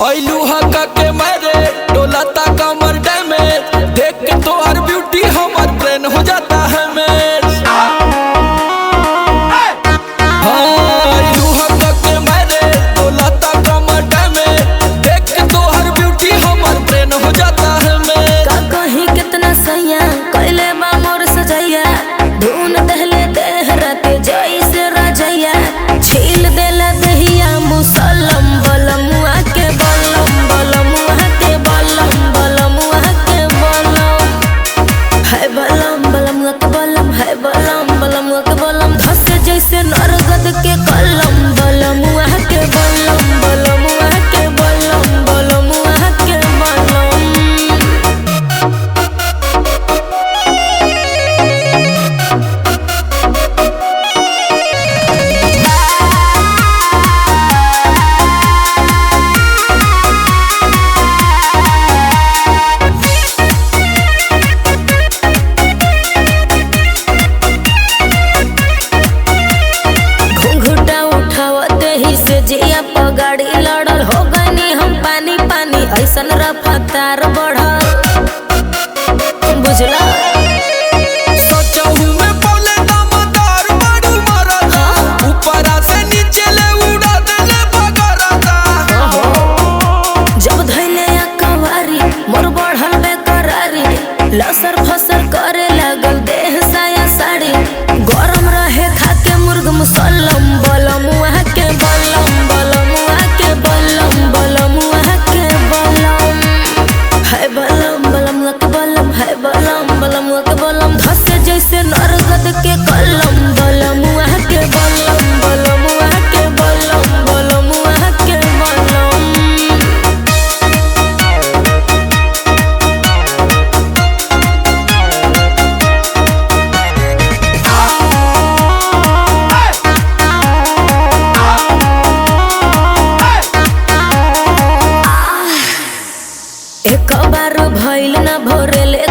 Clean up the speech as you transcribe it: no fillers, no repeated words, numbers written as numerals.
ऐलू हका के मारे डोला ता कमर डैमेज देख के तो हर ब्यूटी हमार ब्रेन हो जाता है मेज। ऐलू हका के मारे डोला ता कमर डैमेज देख के तो हर ब्यूटी हमार ब्रेन हो जाता है मेज। का कहीं कितना सैया कैले बा मोर सजैया धुन दहले देह राते जैसे राजैया छील देला दहिया मुसलम बलमुआ के बलम बलमुआ के बलम बलमुआ के बलम है बलम बलमुआ के बलम है बलम बलमुआ के बलम धसे जैसे नरगद के कलम बलमुआ के बलम बलमुआ के बलम बलमुआ के बलम। जिया पगाड़ी लड़ल हो गनी हम पानी पानी ऐसन रफ्तार बढ़ल बुझला सोचहु में बोले दमदार मारू मरदा ऊपरा से नीचे ले उड़ा देले बगरदा। जब धैले कवारी मोर बढ़ल बेकरारी लसर फसर करे लागल देह साया साड़ी गरम रहे खाके मुर्ग मुसल्लम बलमुआ के बलम बलमुआ के बलम बलमुआ के बलम है बलम बलमुआ के बलम है बलम बलमुआ के बलम धसे जैसे नरगद के कलम बलमुआ के बलम बलमुआ के बलम बलमुआ के बलम। एक बार भइल ना भोरेले